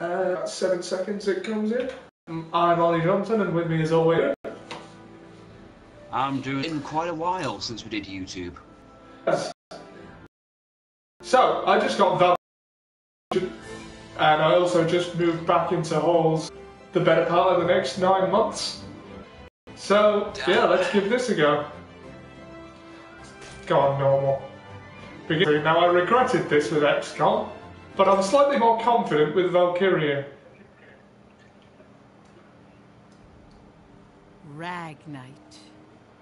About 7 seconds it comes in. I'm Ollie Johnson, and with me as always... I'm doing quite a while since we did YouTube. Yes. So, I just got Valkyria, and I also just moved back into halls the better part of the next 9 months. So, yeah, let's give this a go. Go on, normal. Now, I regretted this with XCOM, but I'm slightly more confident with Valkyria. Ragnite,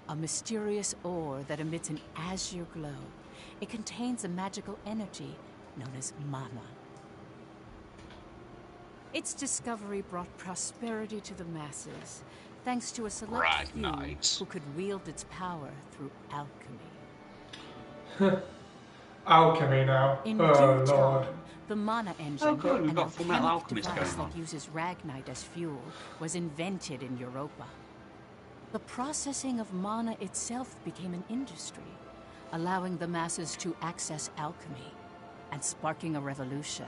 a mysterious ore that emits an azure glow. It contains a magical energy known as mana. Its discovery brought prosperity to the masses, thanks to a select few who could wield its power through alchemy. Alchemy now. In oh, due Lord. time, the mana engine, oh, good. We've an got Full Metal alchemic Alchemist device going on. that uses Ragnite as fuel, was invented in Europa. The processing of mana itself became an industry, allowing the masses to access alchemy and sparking a revolution.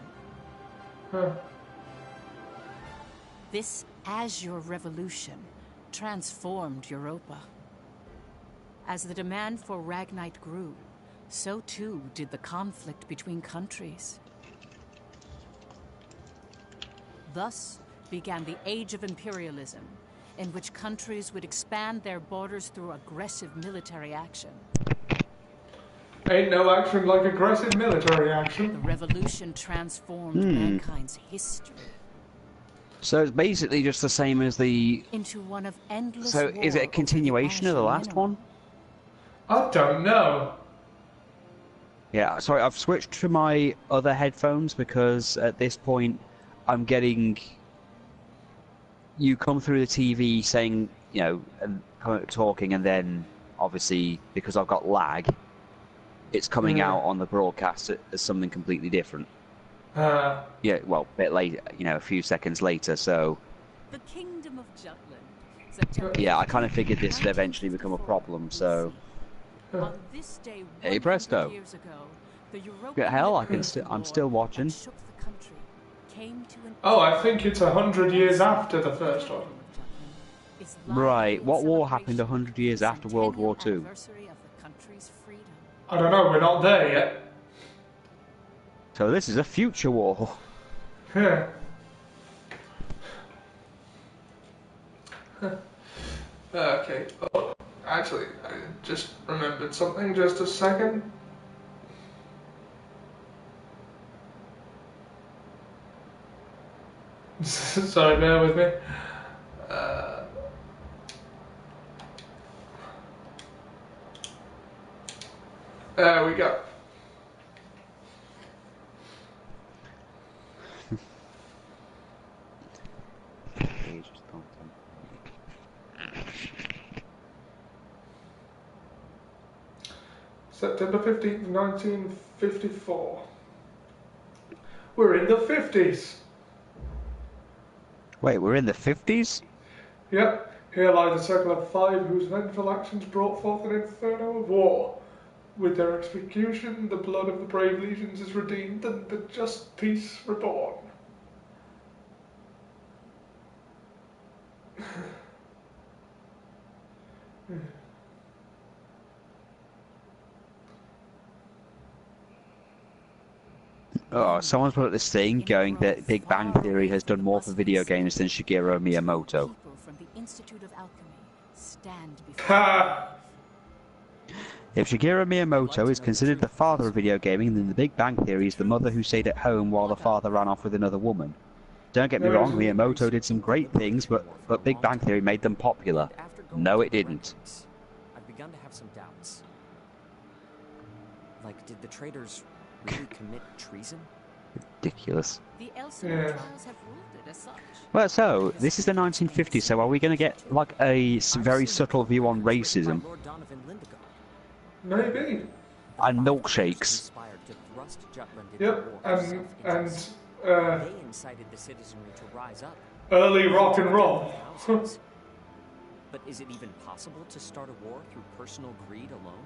This Azure Revolution transformed Europa. As the demand for Ragnite grew, so too did the conflict between countries. Thus began the Age of Imperialism, in which countries would expand their borders through aggressive military action. Ain't no action like aggressive military action. The revolution transformed mankind's history. So it's basically just the same as the... Into one of endless So is it a continuation of the last one? I don't know. Yeah, sorry, I've switched to my other headphones because at this point I'm getting... You come through the TV saying, you know, and talking, and then obviously because I've got lag, it's coming out on the broadcast as something completely different. Yeah, well, a bit later, you know, a few seconds later. So. The Kingdom of Jutland. Yeah, I kind of figured this would eventually become a problem. So. On this day, Hey, presto! years ago, the Get hell, I'm still watching. Oh, I think it's 100 years after the first one. Right. What war happened 100 years after World War II? I don't know. We're not there yet. So this is a future war. Yeah. Okay. Oh, actually, I just remembered something. Just a second. Sorry, bear with me. There we go. September 15th, 1954. We're in the 50s. Wait, we're in the 50s? Yep. Here lie the circle of 5 whose vengeful actions brought forth an inferno of war. With their execution, the blood of the brave legions is redeemed and the just peace reborn. Oh, someone's put up this thing going that Big Bang Theory has done more for video games than Shigeru Miyamoto. If Shigeru Miyamoto is considered the father of video gaming, then the Big Bang Theory is the mother who stayed at home while the father ran off with another woman. Don't get me wrong, Miyamoto did some great things, but Big Bang Theory made them popular. No, it didn't. I've begun to have some doubts. Like, did the traitors really commit treason? Ridiculous. Yeah. Well, so, this is the 1950s, so are we going to get, like, a very subtle view on racism? Maybe. And milkshakes. Yep, and they incited the citizenry to rise up. Early rock and roll. But is it even possible to start a war through personal greed alone?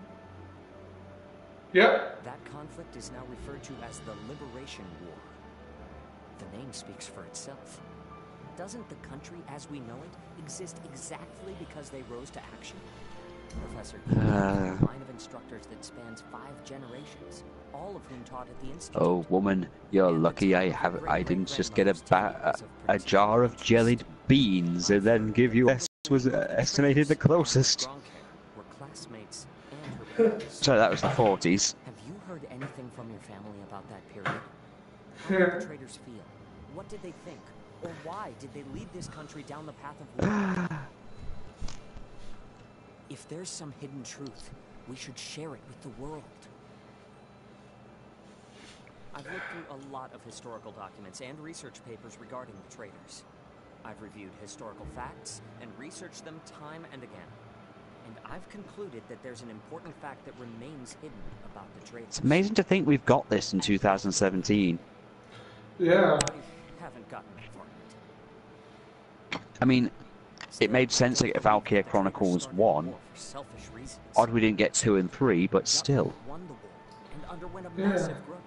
Yep. That conflict is now referred to as the Liberation War. The name speaks for itself. Doesn't the country as we know it exist exactly because they rose to action? Professor, you have a line of instructors that spans 5 generations, all of whom taught at the institute. Oh, woman, you're lucky I didn't just get a jar of jellied beans and then give you was estimated the closest. Were classmates and her parents. So that was the 40s. Have you heard anything from your family about that period? How did the traitors feel? What did they think? Or why did they lead this country down the path of war? If there's some hidden truth, we should share it with the world. I've looked through a lot of historical documents and research papers regarding the traitors. I've reviewed historical facts and researched them time and again. And I've concluded that there's an important fact that remains hidden about the traitors. It's amazing to think we've got this in 2017. Yeah. I haven't gotten that far yet. I mean, it made sense to get Valkyria Chronicles 1. Odd we didn't get 2 and 3, but still. Won the war and underwent a massive growth.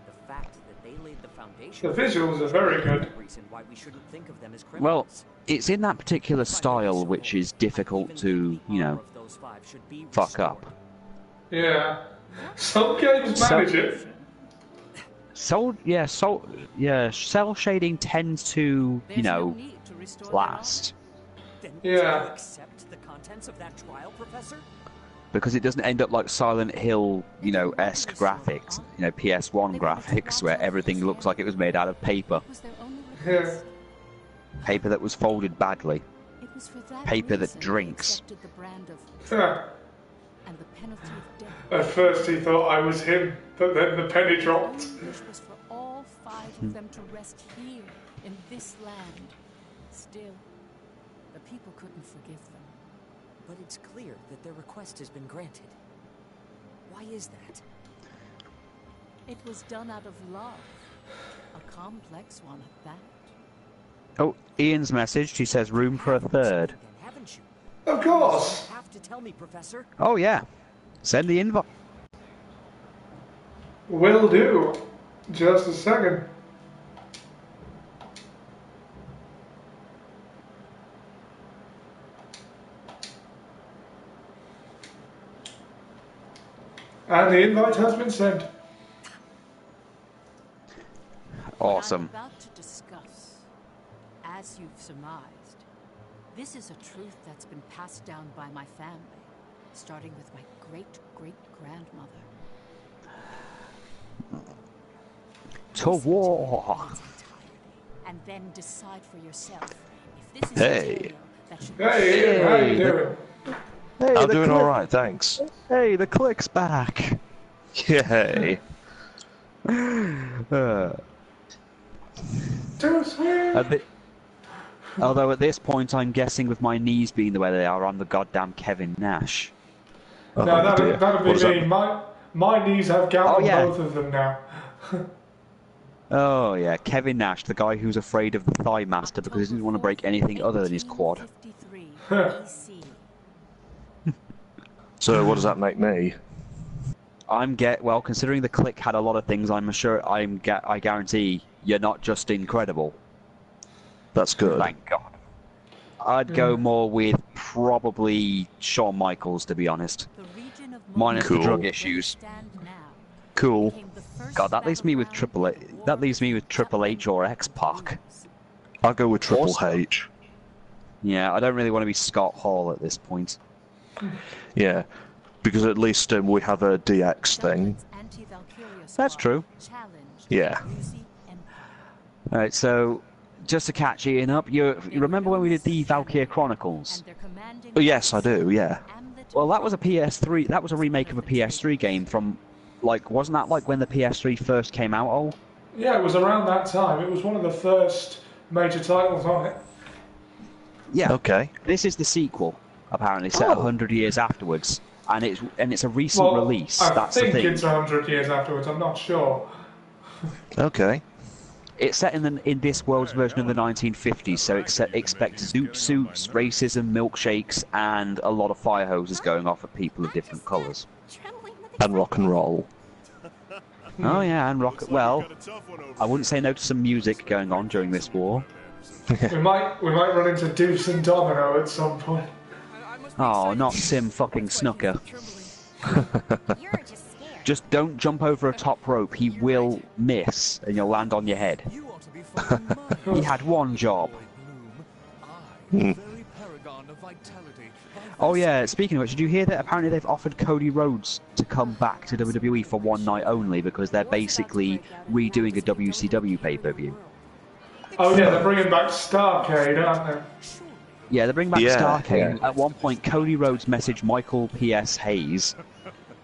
The fact that they laid the foundation. The visuals are very good. Reason why we shouldn't think of them as criminals. Well, it's in that particular style which is difficult to, you know, fuck up. Yeah. Some games manage it. Cell shading tends to, you know, last. Then Yeah. do you accept the contents of that trial, Professor? Because it doesn't end up like Silent Hill, you know, esque graphics, you know, PS1 graphics, where everything looks like it was made out of paper. Yeah. Paper that was folded badly. Paper that drinks. Yeah. And the penalty of death. At first he thought I was him, but then the penny dropped. Wish was for all 5 of them to rest here in this land. Still, the people couldn't forgive them. But it's clear that their request has been granted. Why is that? It was done out of love. A complex one at that. Oh, Ian's message, he says room for a third. Then, haven't you? Of course. You have to tell me, Professor. Oh yeah, send the invite. Will do. Just a second. And the invite has been sent. Awesome. What I'm about to discuss, as you've surmised, this is a truth that's been passed down by my family, starting with my great-great-grandmother. To war. And then decide for yourself if this is Hey. a tale that should Hey, Ian, how you doing? Hey, I'm the doing click- alright, thanks. Hey, the click's back. Yay. Too sweet. Although at this point, I'm guessing with my knees being the way they are, I'm the goddamn Kevin Nash. Oh, No, dear. that'll be What does me. that- My knees have gout Oh, on yeah. both of them now. Oh yeah, Kevin Nash, the guy who's afraid of the Thigh Master because he doesn't want to break anything other than his quad. 1853 BC. So what does that make me? Well, considering the click had a lot of things, I guarantee you're not just incredible. That's good. Thank God. I'd go more with probably Shawn Michaels, to be honest. The region of Minus Cool. the drug issues. stand now Cool. became the first God, that leaves me with battleground Triple H. for That leaves me with wars Triple H or and X-Pac. I'll go with Triple Awesome. H. Yeah, I don't really want to be Scott Hall at this point. Yeah, because at least we have a DX thing. That's true. Yeah. Alright, so just to catch Ian up, you remember when we did the Valkyria Chronicles? Oh, yes, I do, yeah. Well, that was a PS3. That was a remake of a PS3 game from, like, wasn't that like when the PS3 first came out? Oh, Yeah, it was around that time. It was one of the first major titles on it. yeah. Okay. This is the sequel, apparently set 100 years afterwards, and it's a recent Well, release. I That's the think thing. it's 100 years afterwards. I'm not sure. Okay. It's set in this world's version of the 1950s, so expect zoot suits, racism, milkshakes, and a lot of fire hoses going off at people of different colours. And rock and roll. Oh yeah, and rock. Well, I wouldn't say no to some music going on during this war. we might run into Deuce and Domino at some point. Oh, not Sim fucking Snooker. Just don't jump over a top rope. He will miss, and you'll land on your head. He had one job. Oh yeah, speaking of which, did you hear that apparently they've offered Cody Rhodes to come back to WWE for one night only because they're basically redoing a WCW pay-per-view? Oh yeah, they're bringing back Starrcade, aren't they? Yeah, they're bringing back Starrcade. At one point, Cody Rhodes messaged Michael P.S. Hayes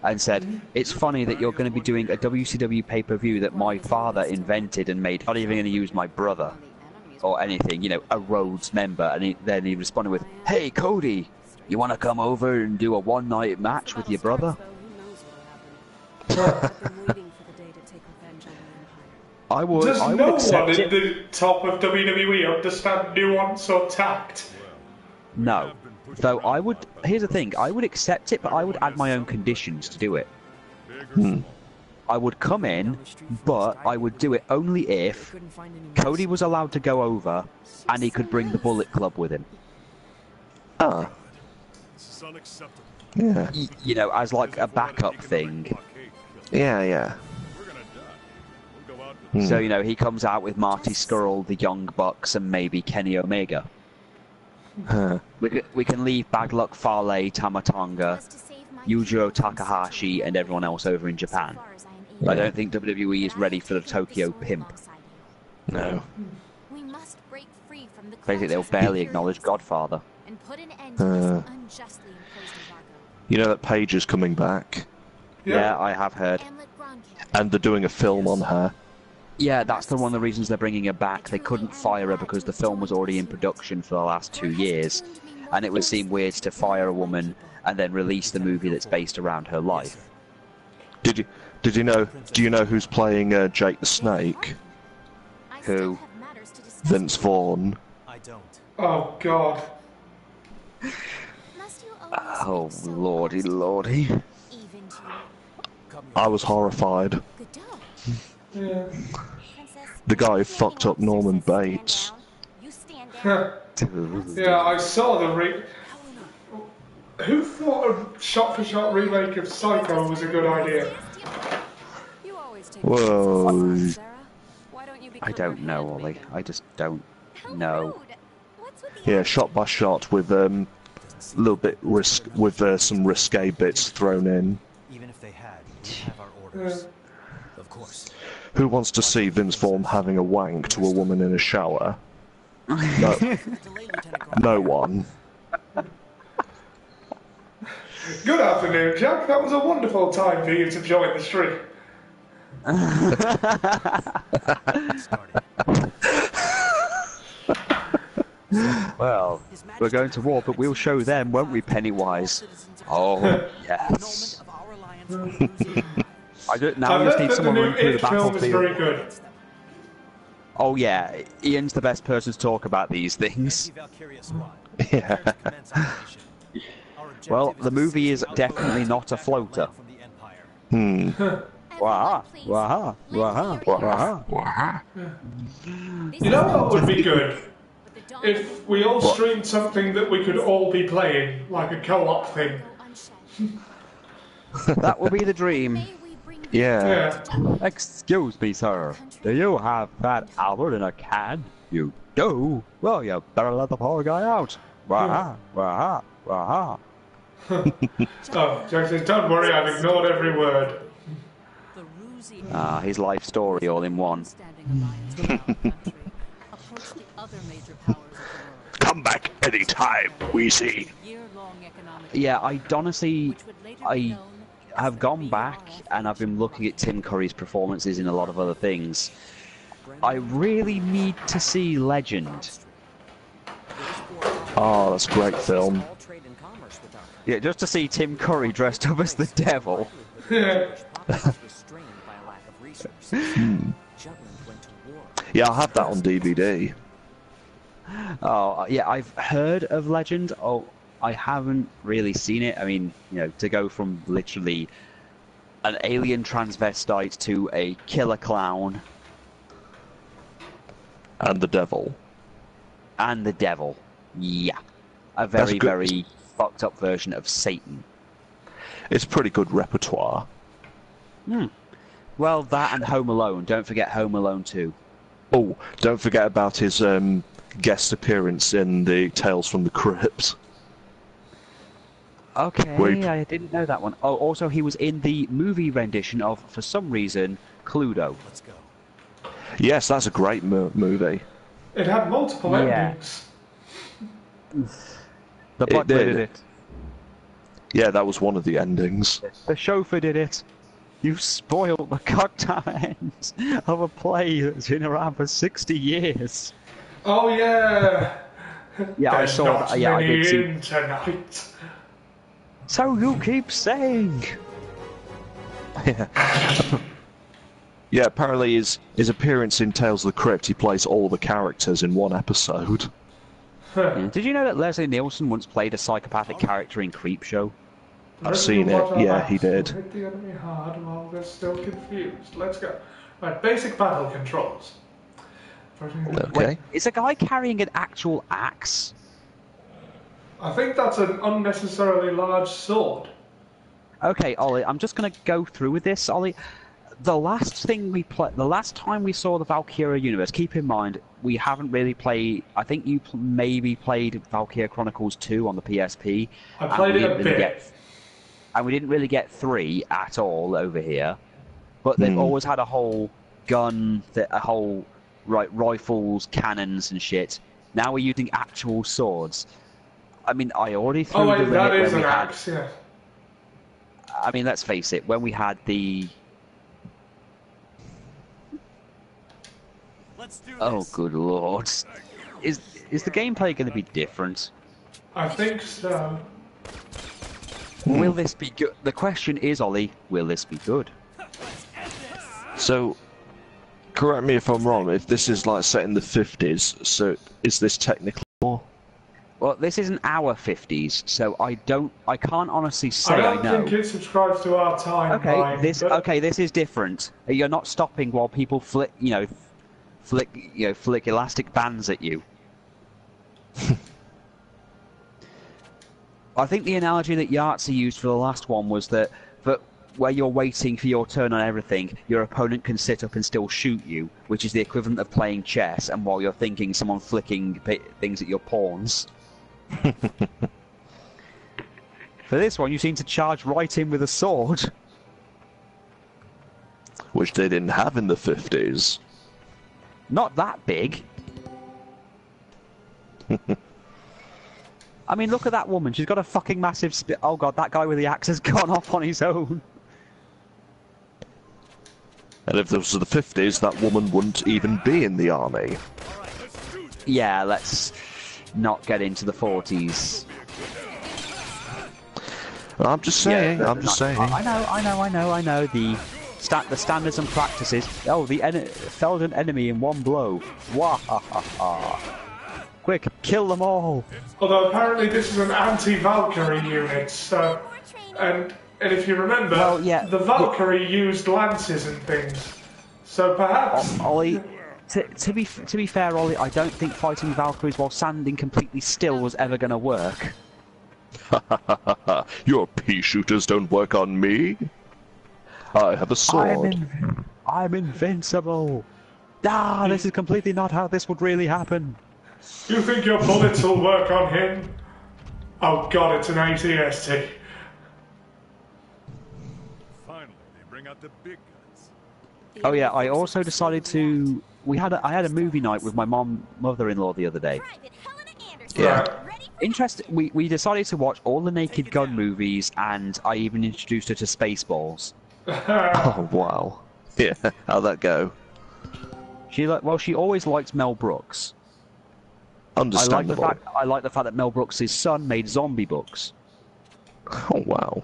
and said, "It's funny that you're going to be doing a WCW pay-per-view that my father invented and made. Not even going to use my brother or anything, you know, a Rhodes member." And then he responded with, "Hey, Cody, you want to come over and do a one-night match with your brother?" I would Does accept no one it. at the top of WWE understand nuance or tact? No. Though I would... Here's the thing. I would accept it, but I would add my own conditions to do it. I would come in, but I would do it only if Cody was allowed to go over and he could bring the Bullet Club with him. Ah. Yeah. You know, as like a backup thing. Yeah. So, you know, he comes out with Marty Scurll, the Young Bucks, and maybe Kenny Omega. We can leave Bad Luck Fale, Tamatonga, Yujiro Takahashi, and everyone else over in Japan. But I don't think WWE is ready for the Tokyo Pimp. No. Basically, they'll barely acknowledge Godfather. You know that Paige is coming back, Yeah, I have heard. and they're doing a film on her. Yeah, that's one of the reasons they're bringing her back. They couldn't fire her because the film was already in production for the last 2 years, and it would seem weird to fire a woman and then release the movie that's based around her life. Do you know who's playing Jake the Snake? Who? Vince Vaughn. Oh God. Oh, lordy. I was horrified. Yeah. The guy who fucked up Norman Bates. Yeah, I saw the Who thought a shot-for-shot remake of Psycho was a good idea? Whoa. I don't know, Ollie. I just don't know. Yeah, shot by shot with little bit with some risque bits thrown in. Even if they had, we have our orders. Of course. Who wants to see Vince Vaughn having a wank to a woman in a shower? No. No one. Good afternoon, Jack. That was a wonderful time for you to join the stream. Well, we're going to war, but we'll show them, won't we, Pennywise? Oh, yes. I just need someone running through the film is very battlefield. good. Oh yeah, Ian's the best person to talk about these things. Yeah. Well, the movie is definitely not a floater. Waha, waha, waha, waha. You know what would be good? If we all streamed something that we could all be playing, like a co-op thing. That would be the dream. Yeah. Excuse me, sir. Do you have Fat Albert in a can? You do? Well, you better let the poor guy out. Waha, waha, waha. Oh, Jack says, don't worry, I've ignored every word. His life story all in one. Come back anytime, we see. Yeah, I have gone back and I've been looking at Tim Curry's performances in a lot of other things. I really need to see Legend. Oh, that's a great film. Yeah, just to see Tim Curry dressed up as the devil. Yeah, I have that on DVD. Oh, yeah, I've heard of Legend. Oh, I haven't really seen it. I mean, you know, to go from literally an alien transvestite to a killer clown. And the devil. And the devil. Yeah. A very, very fucked up version of Satan. It's pretty good repertoire. Well, that and Home Alone. Don't forget Home Alone 2. Oh, don't forget about his guest appearance in the Tales from the Crypt. Okay, I didn't know that one. Oh, also he was in the movie rendition of, for some reason, Cluedo. Let's go. Yes, that's a great movie. It had multiple endings. The butler did it. Yeah, that was one of the endings. The chauffeur did it. You spoiled the goddamn end of a play that's been around for 60 years. Oh yeah. Yeah, There's I saw not that. Yeah, I many did see. in tonight. So you keep saying. Yeah, apparently his appearance in Tales of the Crypt, he plays all the characters in one episode. Yeah. Did you know that Leslie Nielsen once played a psychopathic character in Creepshow? I've seen it. Yeah, he did. Hit the enemy hard while they're still confused. Let's go. Right, basic battle controls. Okay. Wait, is a guy carrying an actual axe? I think that's an unnecessarily large sword. Okay, Ollie, I'm just going to go through with this, Ollie. The last time we saw the Valkyria universe, keep in mind, we haven't really played, I think you maybe played Valkyria Chronicles 2 on the PSP. I played it a bit. And we didn't really get 3 at all over here. But they've always had a whole gun, rifles, cannons and shit. Now we're using actual swords. I mean, I already threw the limit that is when we an had... axe, yeah. I mean, let's face it, when we had the... Let's do this. Oh, good lord. Is the gameplay going to be different? I think so. Will this be good? The question is, Ollie, will this be good? So, correct me if I'm wrong, if this is like set in the 50s, so is this technically more? Well, this isn't our 50s, so I can't honestly say I know. I don't think it subscribes to our timeline. Okay, this is different. You're not stopping while people flick elastic bands at you. I think the analogy that Yahtzee used for the last one was that where you're waiting for your turn on everything, your opponent can sit up and still shoot you, which is the equivalent of playing chess, and while you're thinking, someone flicking things at your pawns. For this one, you seem to charge right in with a sword. Which they didn't have in the 50s. Not that big. I mean, look at that woman. She's got a fucking massive oh god, that guy with the axe has gone off on his own. And if this was the 50s, that woman wouldn't even be in the army. Yeah, let's not get into the 40s. I'm just saying, Yeah, I'm just saying. I know. The standards and practices. Oh, the felled an enemy in one blow. Wah ha ha ha. Quick, kill them all. Although apparently this is an anti-Valkyrie unit, so... And if you remember, well, yeah, the Valkyrie used lances and things. So perhaps... Ollie, to be fair, Ollie, I don't think fighting Valkyries while standing completely still was ever going to work. Your pea shooters don't work on me. I have a sword. I'm invincible. This is completely not how this would really happen. You think your bullets will work on him? Oh god, it's an ATST. Finally, they bring out the big guns. Oh yeah, I also decided to... I had a movie night with my mother-in-law the other day. Yeah. Interesting. We decided to watch all the Naked Gun movies, and I even introduced her to Spaceballs. Oh wow. Yeah, how'd that go? She always liked Mel Brooks. Understandable. I like the fact that Mel Brooks' son made zombie books. Oh wow.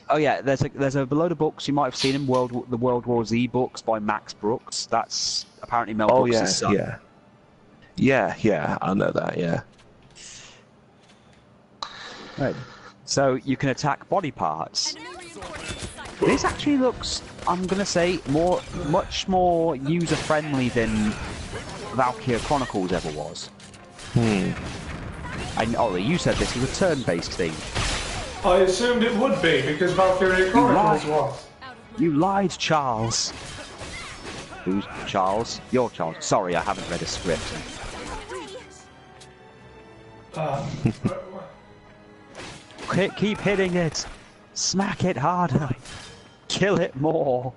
Oh yeah, there's a load of books you might have seen in the World War Z books by Max Brooks. That's apparently Mel Brooks' son. Yeah, I know that. Yeah. Right. So you can attack body parts. This actually looks, I'm gonna say, much more user-friendly than Valkyria Chronicles ever was. And Ollie, you said this was a turn-based thing. I assumed it would be, because Valkyria Chronicles was. You lied, Charles. Who's Charles? You're Charles. Sorry, I haven't read a script. Keep hitting it. Smack it harder. Kill it more.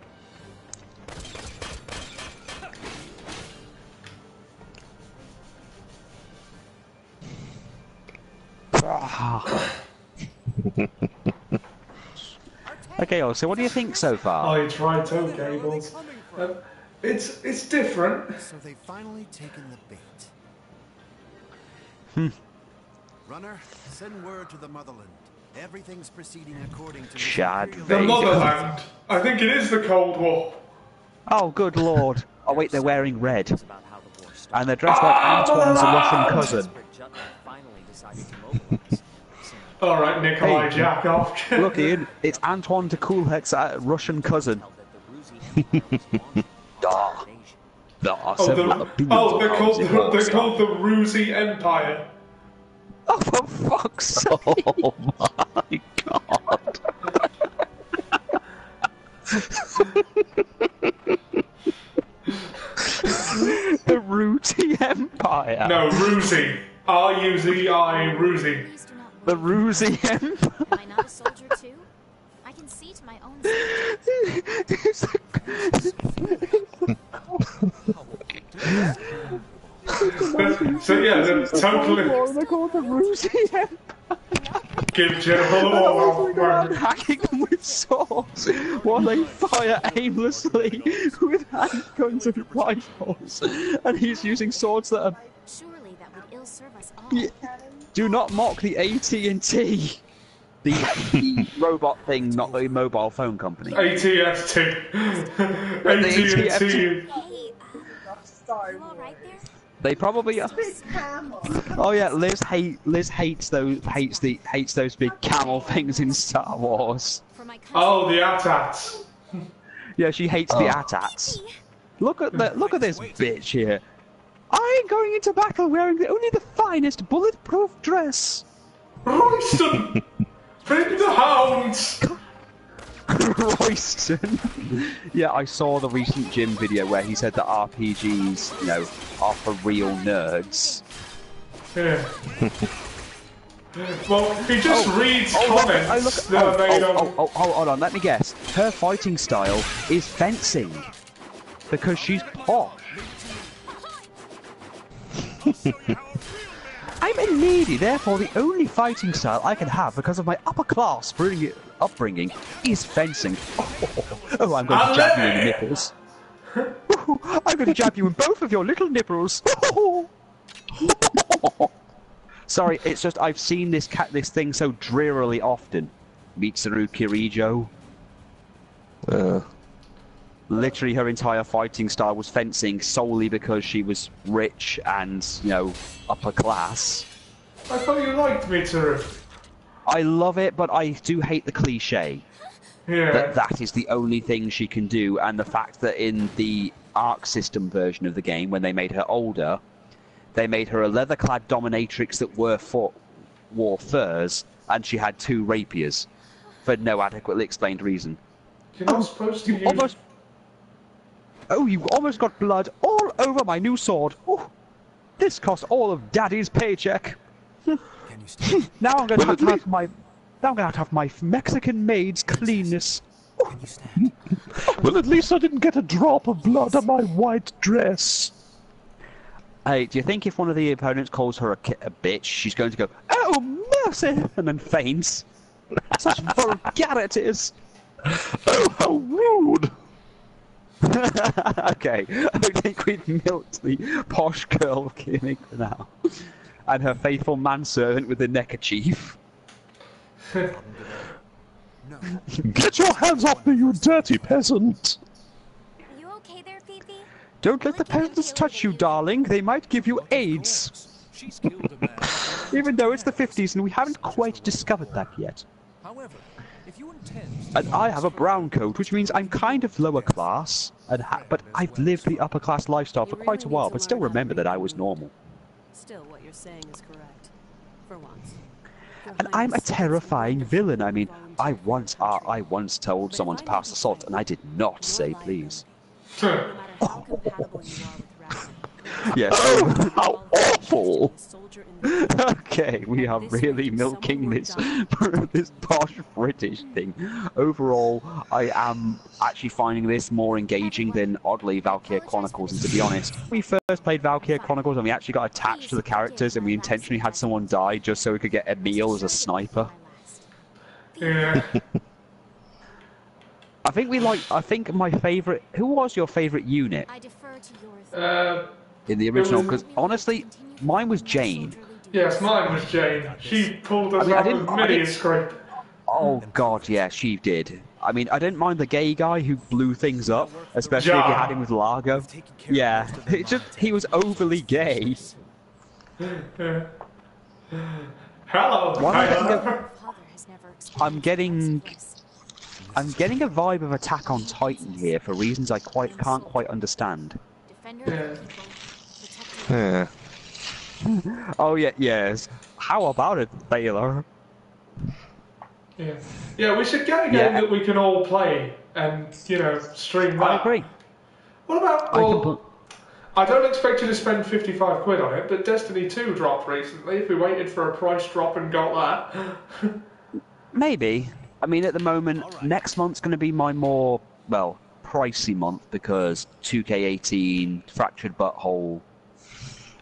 Okay, so what do you think so far? I tried toe cables. It's different. So they've finally taken the bait. Runner, send word to the motherland. Everything's proceeding according to Chad The Vader. motherland. I think it is the Cold War. Oh, good lord. Oh wait, they're wearing red. And they're dressed like Antoine's Russian cousin. Alright, Nikolai, Hey. jack off. Look, Ian, it's Antoine de Coulhec's Russian cousin. Darth. There are several opinions they're on called the the Rusi Empire. Oh, for fuck's sake! Oh my god! The Rusi Empire. No, Rusi. R-U-Z-I, Rusi. The Rusi Empire. Am I not a soldier too? I can see to my own So yeah, they're totally... They're called the Rusi Empire. Give General Hacking them with swords while they fire aimlessly with handguns and rifles, and he's using swords that are. Surely that would ill serve us all. Do not mock the AT&T, the robot thing, not the mobile phone company. AT&T. AT&T. Hey, you all right there? They probably are. Oh yeah, Liz hates those big camel things in Star Wars. For my country. Oh, the AT-ATs. Yeah, she hates the AT-ATs. Look at this bitch here. I'm going into battle wearing only the finest bulletproof dress. Royston! Bring the hounds! Royston. Yeah, I saw the recent Jim video where he said that RPGs, are for real nerds. Yeah. Well, he just reads comments that are made on... Hold on, let me guess. Her fighting style is fencing. Because she's posh. I'm a lady, therefore the only fighting style I can have because of my upper class upbringing is fencing. Oh, I'm going to jab you in the nipples. I'm going to jab you in both of your little nipples. Sorry, it's just I've seen this thing so drearily often. Mitsuru Kirijo. Literally, her entire fighting style was fencing solely because she was rich and, upper class. I thought you liked Mitsuru. I love it, but I do hate the cliche. Yeah. That is the only thing she can do, and the fact that in the Arc System version of the game, when they made her older, they made her a leather-clad dominatrix that wore furs, and she had 2 rapiers, for no adequately explained reason. You're not supposed to use... Oh, you almost got blood all over my new sword. Oh, this cost all of Daddy's paycheck. Now I'm going to have my Mexican maid's cleanness. Can you stand? Well, at least I didn't get a drop of blood on my white dress. Hey, do you think if one of the opponents calls her a bitch, she's going to go, "Oh mercy," and then faints? Such vulgarities. Oh, how rude! Okay, I think we've milked the posh girl gimmick now. And her faithful manservant with the neckerchief. Get your hands off me, you dirty peasant! Are you okay there, Phoebe? Don't let the peasants touch you, darling. They might give you AIDS. She's killed a man. Even though it's the 50s and we haven't quite discovered that yet. However, if you intend And I have a brown coat, which means I'm kind of lower class, but I've lived the upper class lifestyle for quite a while, but still remember that I was normal. Still, what you're saying is correct. For once. And I'm a terrifying villain. I mean, I once told someone to pass the salt, and I did not say please. No matter how compatible you are with Ragnar, Yes. Oh, how awful! soldier in the Okay, we are really milking this this posh British thing. Overall, I am actually finding this more engaging than, oddly, Valkyria Chronicles, and to be honest, we first played Valkyria Chronicles and we actually got attached to the characters and we intentionally had someone die just so we could get Emil as a sniper. Yeah. I think my favourite... Who was your favourite unit I defer to yours. in the original? Because, honestly, mine was Jane. Yes, mine was Jane. She pulled us out with many a scrape. Oh god, yeah, she did. I mean, I didn't mind the gay guy who blew things up, especially if you had him with Largo. Yeah, he was overly gay. Hello, Tyler. I'm getting a vibe of Attack on Titan here for reasons I can't quite understand. Yeah. Oh yeah, yes. How about it, Baylor? Yeah, we should get a game that we can all play and, stream that. I agree. What about, I don't expect you to spend 55 quid on it, but Destiny 2 dropped recently. If we waited for a price drop and got that. Maybe. I mean, at the moment, next month's going to be my more, pricey month because 2K18, Fractured Butthole,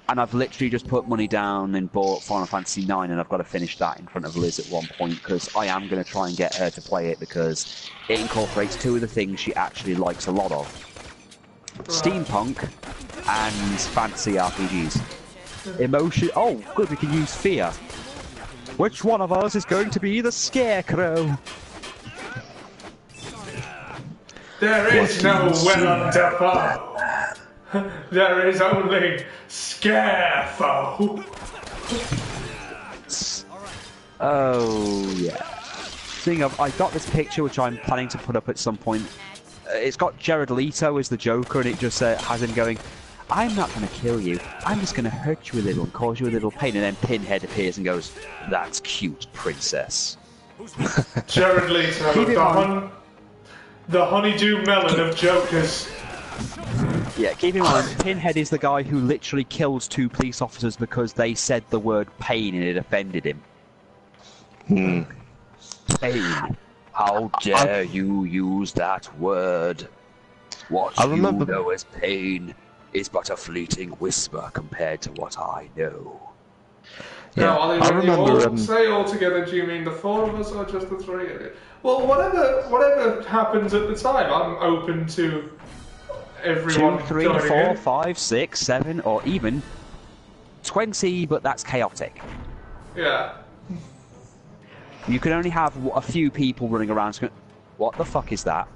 and I've literally just put money down and bought Final Fantasy IX, and I've got to finish that in front of Liz at one point because I am going to try and get her to play it because it incorporates two of the things she actually likes a lot of. Steampunk and fantasy RPGs. Emotion... Oh, good, we can use fear. Which one of us is going to be the Scarecrow? There is no Willem Dafoe. There is only Scarefoe. Oh, yeah. I got this picture which I'm planning to put up at some point. It's got Jared Leto as the Joker, and it just has him going, I'm not going to kill you, I'm just going to hurt you a little and cause you a little pain, and then Pinhead appears and goes, that's cute, princess. Jared Leto, the honeydew melon of Jokers. Yeah, keep in mind, Pinhead is the guy who literally kills two police officers because they said the word pain and it offended him. Pain. How dare you use that word? What you know as pain is but a fleeting whisper compared to what I know. Now, Ollie, when you say all together, do you mean the four of us or just the three of you? Well, whatever happens at the time, I'm open to everyone 2, 3, 4, 5, 6, 7, or even 20, but that's chaotic. Yeah. You can only have a few people running around. What the fuck is that?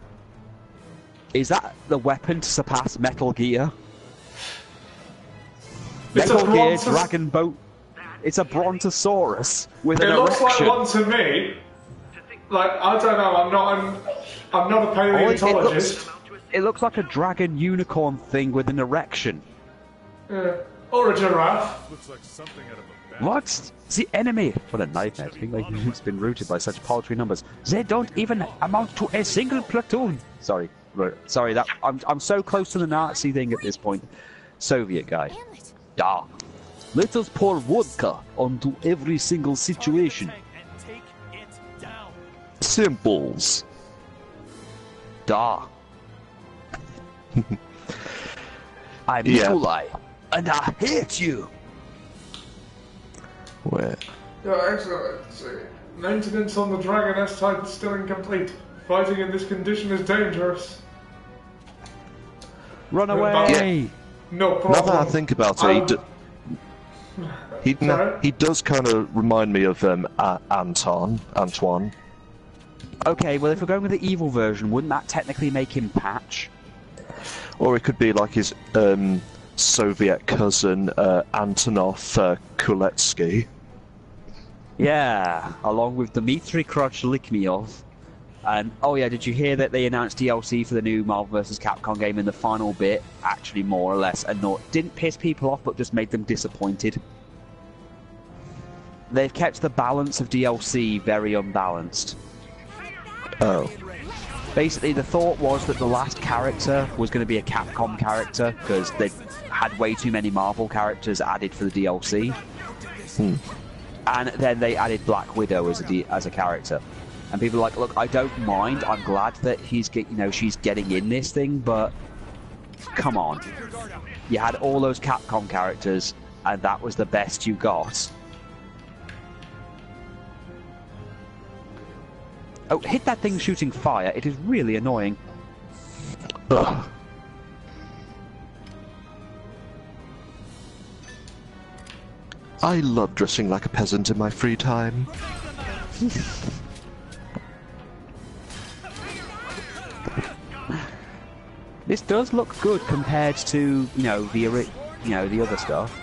Is that the weapon to surpass Metal Gear? Metal Gear Dragon Boat. It's a Brontosaurus with an erection. It looks like one to me. Like, I don't know. I'm not a paleontologist. It looks like a dragon unicorn thing with an erection. Yeah. Or a giraffe. Looks like something out of a bad. What? The enemy! What a nightmare. I think it's been routed by such paltry numbers. They don't even amount to a single platoon. Sorry. That I'm so close to the Nazi thing at this point. Soviet guy. Da. Let us pour vodka onto every single situation. Simples. Da. I'm Nikolai, and I hate you. Where? Your Excellency, maintenance on the Dragon S-type is still incomplete. Fighting in this condition is dangerous. Run away! No problem. Now that I think about it, he does kind of remind me of Antoine. Okay, well, if we're going with the evil version, wouldn't that technically make him Patch? Or it could be like his Soviet cousin, Antonov Kuletsky. Yeah, along with Dmitry Krochlikmiov. And oh yeah, did you hear that they announced DLC for the new Marvel vs. Capcom game in the final bit? Actually, more or less, didn't piss people off, but just made them disappointed. They've kept the balance of DLC very unbalanced. Oh. Basically, the thought was that the last character was going to be a Capcom character because they had way too many Marvel characters added for the DLC. And then they added Black Widow as a character. And people are like, look, I don't mind. I'm glad that she's getting in this thing, but come on. You had all those Capcom characters, and that was the best you got. Oh, hit that thing shooting fire. It is really annoying. Ugh. I love dressing like a peasant in my free time. This does look good compared to, the other stuff.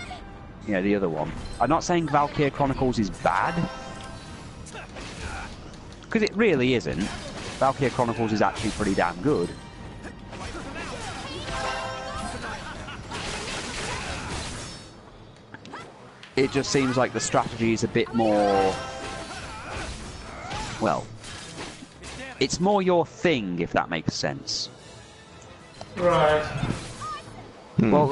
The other one. I'm not saying Valkyria Chronicles is bad, because it really isn't. Valkyria Chronicles is actually pretty damn good. It just seems like the strategy is a bit more... Well, it's more your thing, if that makes sense. Right. Well,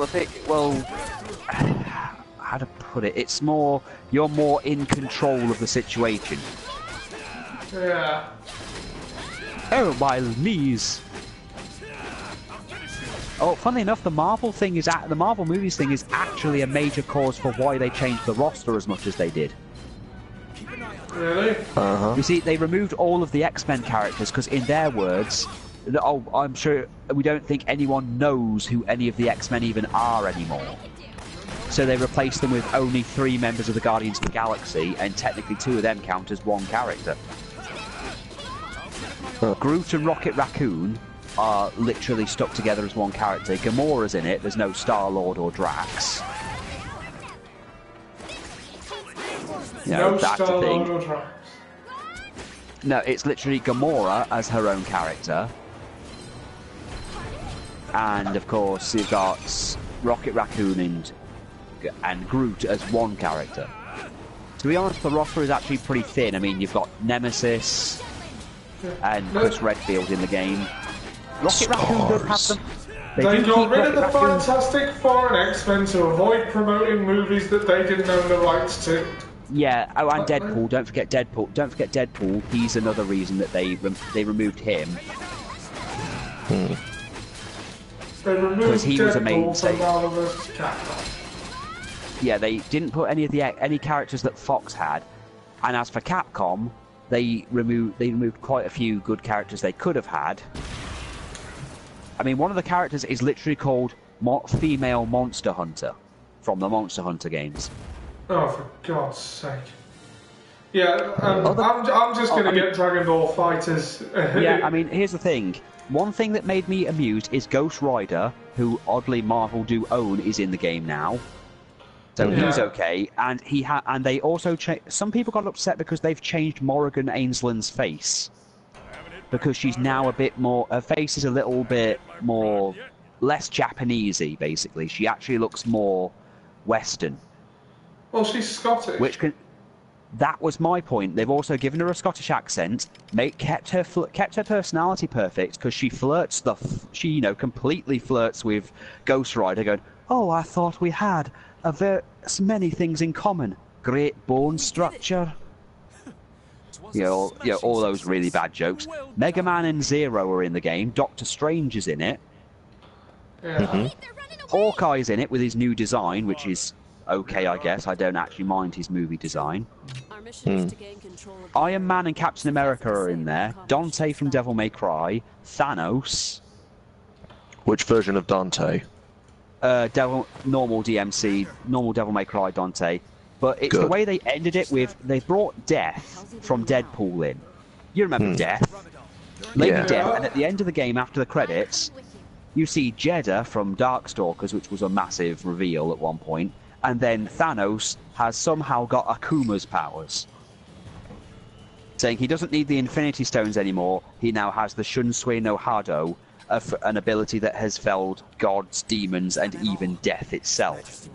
how to put it? It's more... You're more in control of the situation. Yeah. Oh, my knees! Oh, funnily enough, the Marvel movies thing is actually a major cause for why they changed the roster as much as they did. Really? Uh-huh. You see, they removed all of the X-Men characters because, in their words, I'm sure we don't think anyone knows who any of the X-Men even are anymore. So they replaced them with only 3 members of the Guardians of the Galaxy, and technically 2 of them count as one character. Groot and Rocket Raccoon are literally stuck together as one character. Gamora's in it, there's no Star-Lord or Drax. No that's the thing. Star-Lord or Drax. No, it's literally Gamora as her own character. And of course you've got Rocket Raccoon and Groot as one character. To be honest, the roster is actually pretty thin. I mean, you've got Nemesis and Chris Redfield in the game. Rocket Raccoon does have them. They got rid of the Fantastic Four and X-Men to avoid promoting movies that they didn't own the rights to. Yeah, oh, and Deadpool. Don't forget Deadpool. Don't forget Deadpool. He's another reason that they removed him. They removed he was a mainstay. from Marvel vs. Capcom. Yeah, they didn't put any characters that Fox had. And as for Capcom, they removed quite a few good characters they could have had. I mean, one of the characters is literally called Female Monster Hunter from the Monster Hunter games. Oh, for God's sake. Yeah, I'm just going to get Dragon Ball Fighters. Yeah, I mean, here's the thing. One thing that made me amused is Ghost Rider, who oddly Marvel do own, is in the game now. So he's okay, and and they also some people got upset because they've changed Morrigan Ainsland's face. Because she's now a bit more... Her face is a little bit more... less Japanesey, basically. She actually looks more Western. Well, she's Scottish. That was my point. They've also given her a Scottish accent, kept her personality perfect, because she flirts she completely flirts with Ghost Rider, going, "Oh, I thought we had many things in common. Great bone structure." All those really bad jokes. Mega Man and Zero are in the game. Doctor Strange is in it. Yeah. Hawkeye's in it with his new design, which is okay, I guess. I don't actually mind his movie design. Iron Man and Captain America are in there. Dante from Devil May Cry. Thanos. Which version of Dante? Normal DMC, normal Devil May Cry Dante. But it's the way they ended it with, they brought Death from Deadpool in. You remember Death? Lady Death, and at the end of the game, after the credits, you see Jeddah from Darkstalkers, which was a massive reveal at one point, and then Thanos has somehow got Akuma's powers. saying he doesn't need the Infinity Stones anymore. He now has the Shunsui no Hado, an ability that has felled gods, demons, and even death itself.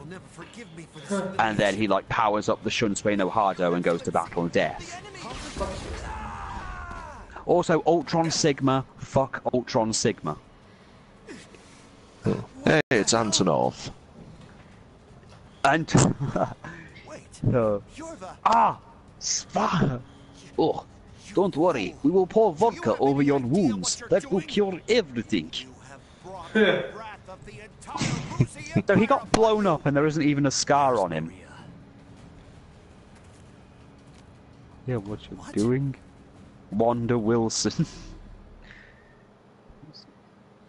And then he like powers up the Shunsui no Hado and goes to battle death. Also, Ultron Sigma, fuck Ultron Sigma. Hey, it's Antonov. And oh, don't worry, we will pour vodka over your wounds. That will cure everything. So he got blown up and there isn't even a scar on him. Yeah, what you doing? Wanda Wilson.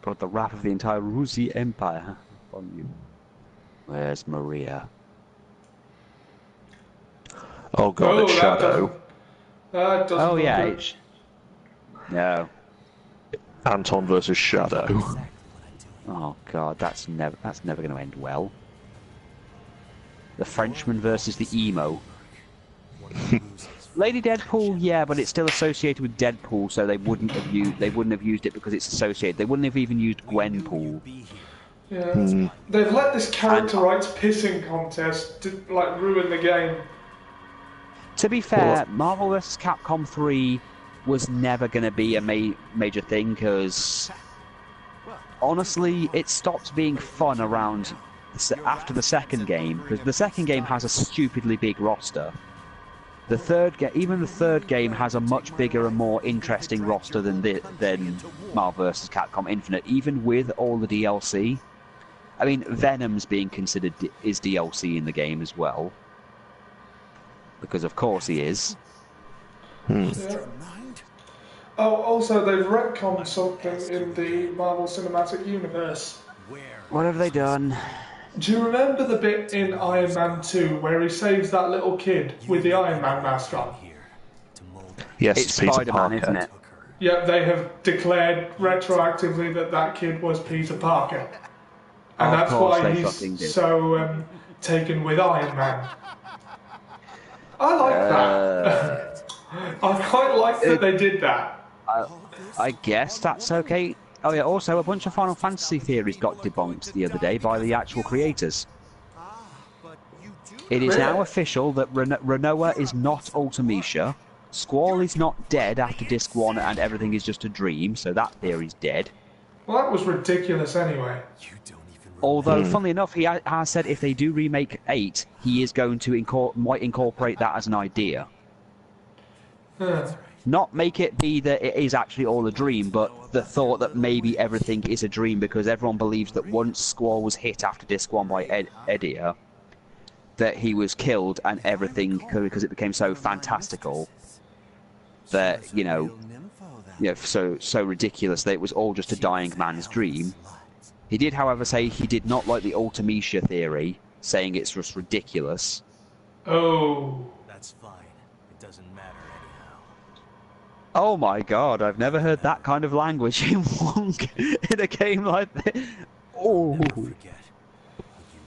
Brought the wrath of the entire Rusi Empire on you. Where's Maria? Oh god, it's Shadow. That doesn't Oh yeah, good. No. Anton versus Shadow. Oh god, that's never going to end well. The Frenchman versus the emo. Lady Deadpool, yeah, but it's still associated with Deadpool, so they wouldn't have used it because it's associated. They wouldn't have even used Gwenpool. Yeah, they've let this character rights pissing contest to, like, ruin the game. To be fair, Marvel vs. Capcom 3 was never going to be a major thing because, honestly, it stopped being fun around after the second game, because the second game has a stupidly big roster. Even the third game has a much bigger and more interesting roster than Marvel vs. Capcom Infinite, even with all the DLC. I mean, Venom's being considered is DLC in the game as well, because of course he is. Yeah. Oh, also they've retconned something in the Marvel Cinematic Universe. What have they done? Do you remember the bit in Iron Man 2 where he saves that little kid with the Iron Man mask on? Yes, it's Peter Spider-Man, Parker. isn't it? Yeah, they have declared retroactively that kid was Peter Parker. And that's why he's so taken with Iron Man. I like that. I quite like that they did that. I guess that's okay. Oh yeah, also a bunch of Final Fantasy theories got debunked the other day by the actual creators. It is now official that Renoa is not Ultimecia, Squall is not dead after Disc 1 and everything is just a dream, so that theory's dead. Well, that was ridiculous anyway. Although, funnily enough, he has said if they do remake 8, he is going to might incorporate that as an idea. Not make it be that it is actually all a dream, but the thought that maybe everything is a dream, because everyone believes that once Squall was hit after Disc 1 by Edia, that he was killed and everything, because it became so fantastical, that, so ridiculous that it was all just a dying man's dream. He did, however, say he did not like the Ultimecia theory, saying it's just ridiculous. Oh. That's fine. It doesn't matter anyhow. Oh my god, I've never heard that kind of language in a game like this. Oh.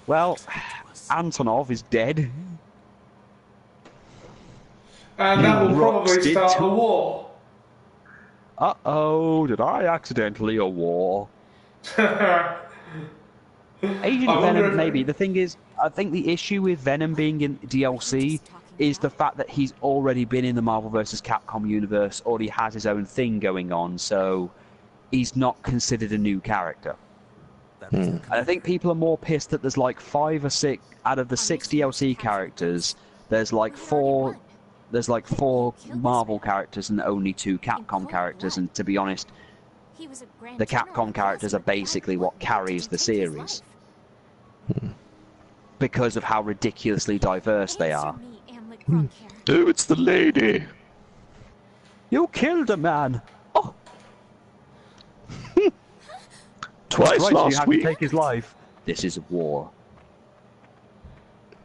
Well, Antonov is dead. And that will probably start a war. Uh-oh, did I accidentally a war? Agent Venom, maybe. The thing is, I think the issue with Venom being in DLC is the fact that he's already been in the Marvel vs. Capcom universe, already has his own thing going on, so he's not considered a new character. And I think people are more pissed that there's like 5 or 6 out of the 6 DLC characters. There's like 4 Marvel characters and only 2 Capcom characters. And to be honest, the Capcom characters are basically what carries the series because of how ridiculously diverse they are. Oh, it's the lady. You killed a man. Oh. Twice last week. To take his life. This is a war.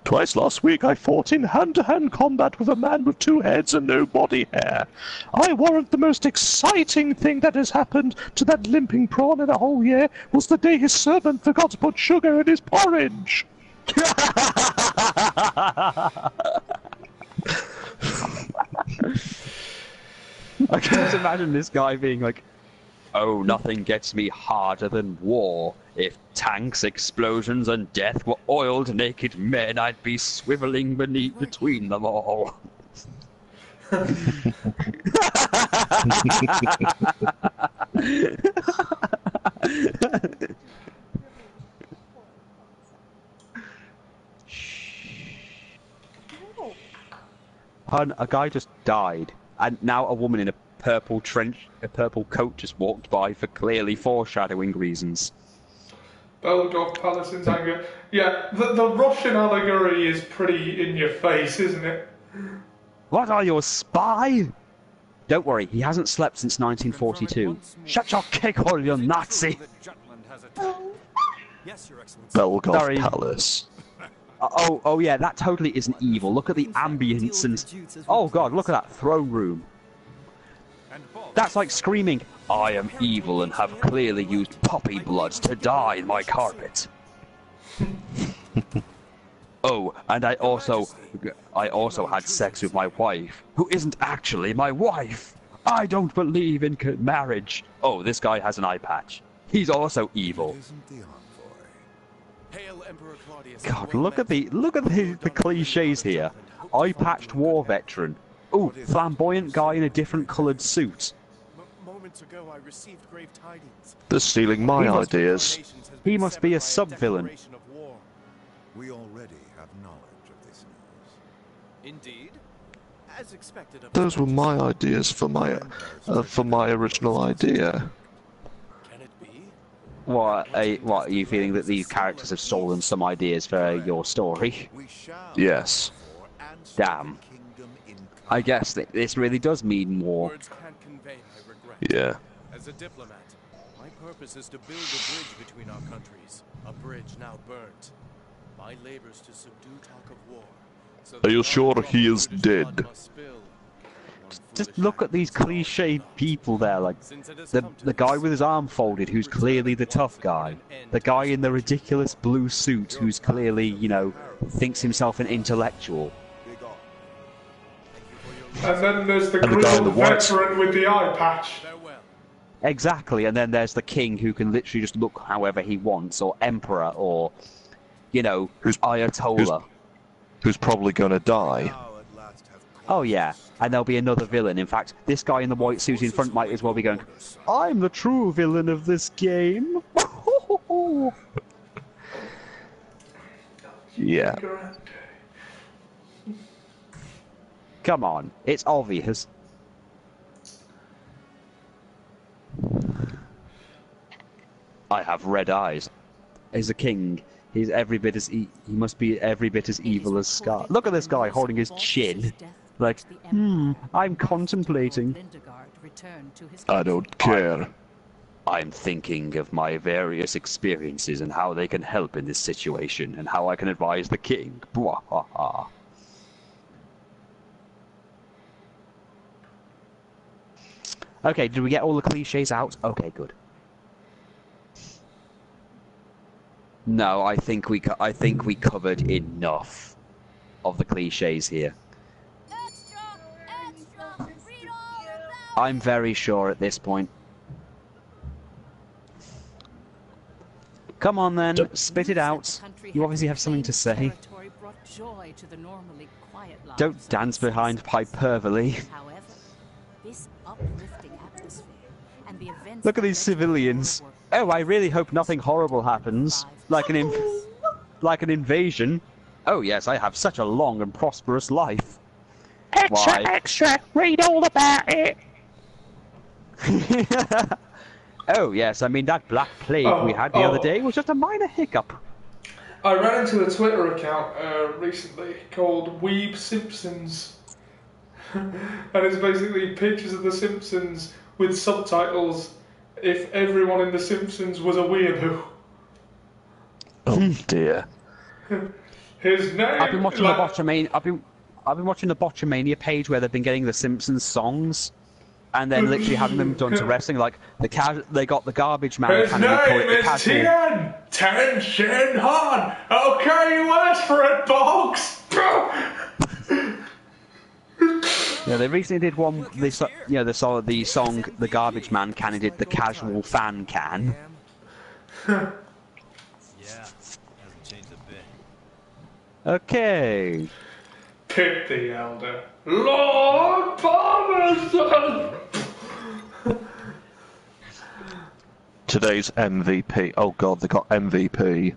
Twice last week I fought in hand-to-hand combat with a man with 2 heads and no body hair. I warrant the most exciting thing that has happened to that limping prawn in a whole year was the day his servant forgot to put sugar in his porridge. I can just imagine this guy being like, "Oh, nothing gets me harder than war. If tanks, explosions, and death were oiled naked men, I'd be swiveling between them all." Hun, a guy just died, and now a woman in a purple coat just walked by for clearly foreshadowing reasons. Belgov Palace in anger. Yeah, the Russian allegory is pretty in your face, isn't it? What are you, a spy? Don't worry, he hasn't slept since 1942. Shut your cake hole, you Nazi! Belgov Palace. Oh yeah, that totally isn't evil. Look at the ambience and... Oh god, look at that throne room. That's like screaming, "I am evil and have clearly used puppy blood to dye my carpet." Oh, and I also had sex with my wife, who isn't actually my wife. I don't believe in marriage. Oh, this guy has an eye patch. He's also evil. God, look at the cliches here. Eye-patched war veteran. Ooh, flamboyant guy in a different coloured suit. Moments ago, I received grave tidings. They're stealing my ideas. He must be a sub-villain. We already have knowledge of this news. Indeed, as expected. Those were my ideas for my original idea. Can it be? What are you feeling that these characters have stolen some ideas for your story? Yes. Damn. I guess this really does mean more. Words can't convey my regret. Yeah. As a diplomat, my purpose is to build a bridge between our countries. A bridge now burnt. My labors to subdue talk of war. So Are you sure he is dead? Just look at these cliche people there, like the guy with his arm folded who's clearly the tough guy. The guy in the ridiculous blue suit who's clearly, you know, thinks himself an intellectual. And then there's the grizzled veteran with the eye patch. Exactly, and then there's the king who can literally just look however he wants, or emperor, or, you know, Ayatollah. Who's probably gonna die. Oh yeah, and there'll be another villain. In fact, this guy in the white suit in front might as well be going, "I'm the true villain of this game." Yeah. Come on, it's obvious. I have red eyes. He's a king. He's every bit as he must be every bit as evil as Scar. Look at this guy holding his chin. Like, I'm contemplating. I don't care. I'm thinking of my various experiences and how they can help in this situation, and how I can advise the king. Bwahaha. Okay, did we get all the cliches out? Okay, good. No, I think we covered enough of the cliches here. I'm very sure at this point. Come on then, spit it out. You obviously have something to say. Don't dance behind hyperbole. Look at these civilians. Oh, I really hope nothing horrible happens. Like an invasion. Oh yes, I have such a long and prosperous life. Extra, extra, read all about it. Oh yes, I mean that black plague we had the other day was just a minor hiccup. I ran into a Twitter account recently called Weeb Simpsons. And it's basically pictures of the Simpsons with subtitles, "If everyone in the Simpsons was a weeaboo." Oh dear. His name. I've been watching the Botchamania. I've been watching the Botchamania page where they've been getting the Simpsons songs, and then literally having them done to wrestling. Like they got the Garbage Man. His name is Tien Shin Han. Okay, you asked for it, folks. Yeah, they recently did one. This, the song "The Garbage Man Can" and did the casual fan can. Yeah, hasn't changed a bit. Okay. Pip the Elder. Lord Palmerston! Today's MVP. Oh god, they got MVP.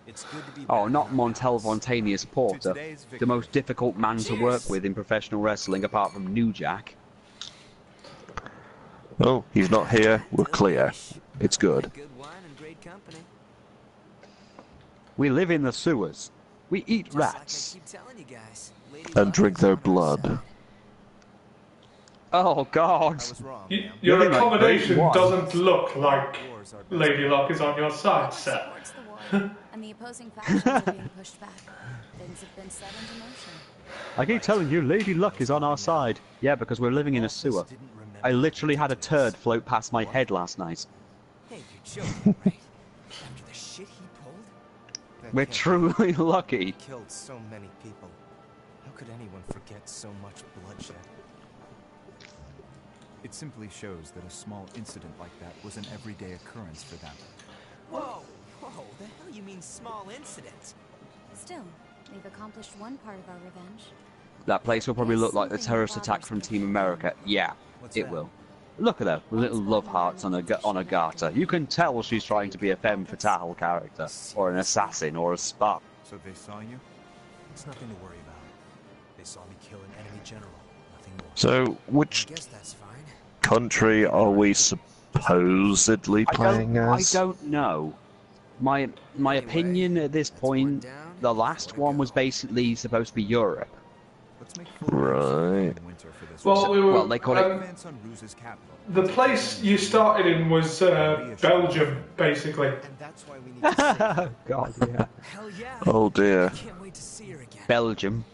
It's good to be Oh, back not in our Montel house. Montanius Porter, the most difficult man to work with in professional wrestling, apart from New Jack. Oh, he's not here. We're clear. It's good. Good wine and great company. We live in the sewers. We eat Just like I rats. keep telling you guys. Lady And Luck drink is their on our blood. side. Oh God! I was wrong, Y- ma'am. Your Looking like accommodation grade one. doesn't look like Wars are best Lady Luck is on your side, Power sir. supports the war, and the opposing factions are being pushed back. Things have been set into motion. I keep telling you, Lady Luck is on our side. Yeah, because we're living in a sewer. Didn't remember I literally had a details. turd float past my head last night. Hey, you're joking, right? After the shit he pulled? That We're can't be. truly lucky. He killed so many people. How could anyone forget so much bloodshed? It simply shows that a small incident like that was an everyday occurrence for them. Whoa, the hell you mean small incident? Still, they've accomplished one part of our revenge. That place will probably look like the terrorist attack from Team America. Yeah, it will. Look at her, with little love hearts on a garter. You can tell she's trying to be a femme fatale character, or an assassin, or a spy. So they saw you? It's nothing to worry about. They saw me kill an enemy general. Nothing more. So, which I guess that's fine. country are we supposedly playing I as? don't know. My opinion at this point, the last one was basically supposed to be Europe. Let's make full Right. use of winter for this Well, one. we were. Well, they call it- Advance on Ruse's capital. The place you started in was Belgium, basically. And that's why we need to save her. God, yeah. Hell yeah. Oh dear. Can't wait to see her again. Belgium.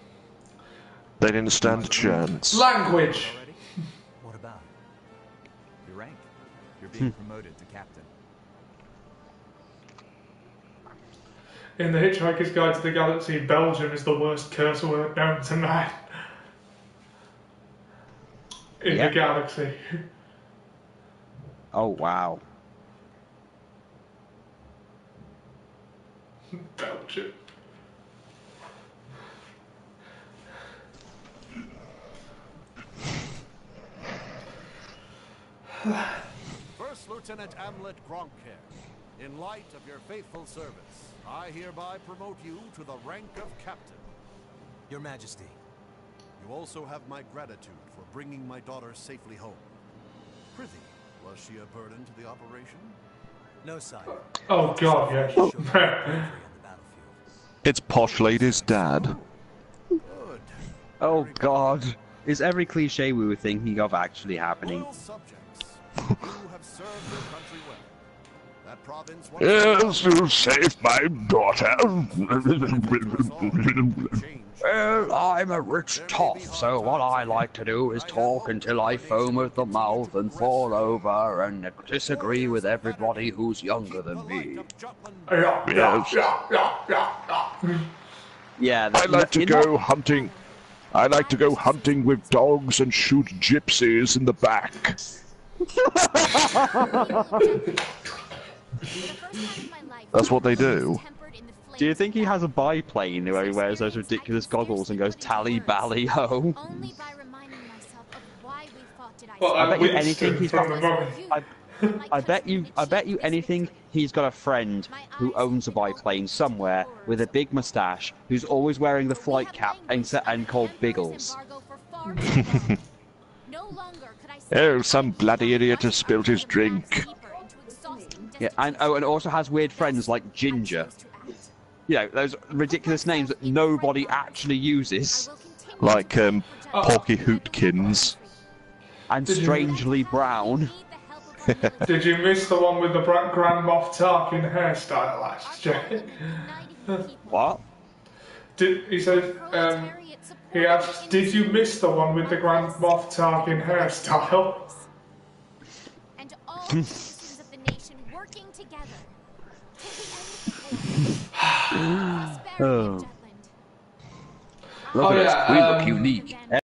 They didn't stand a chance. Language. Already? What about it? Your rank. You're being promoted to captain. In the Hitchhiker's Guide to the Galaxy, Belgium is the worst curse word known to man. In Yep. the galaxy. Oh wow. Belgium. First Lieutenant Amlet Gronker, in light of your faithful service, I hereby promote you to the rank of captain. Your Majesty. You also have my gratitude for bringing my daughter safely home. Prithee, was she a burden to the operation? No, sire. Oh god, She showed yes. bravery on the battlefield. It's Posh Lady's dad. Good. Oh God. Is every cliche we were thinking of actually happening? Loyal subjects, you have served your country well. That province once Yes, you saved my daughter. Well, I'm a rich toff, so what I like to do is talk until I foam at the mouth and fall over and disagree with everybody who's younger than me. Yeah, Yes. yeah. Yeah, I like to go hunting. I like to go hunting with dogs and shoot gypsies in the back. That's what they do. Do you think he has a biplane where he wears those ridiculous goggles and goes tally bally ho? Only by reminding myself of why we fought did I Well, I bet you Winston anything he's got. from the Mummy. I bet you anything he's got a friend who owns a biplane somewhere with a big moustache who's always wearing the flight cap and called Biggles. Oh, some bloody idiot has spilled his drink. Yeah, and also has weird friends like Ginger. You know, those ridiculous names that nobody actually uses. Like, Porky Hootkins. And Strangely Brown. Did you miss the one with the Grand Moff Tarkin hairstyle last year? What? He said, he asked, did you miss the one with the Grand Moff Tarkin hairstyle? And all the citizens of the nation working together. Till the end of the war. Prosperity of Jutland. Look at us, we look yeah, unique.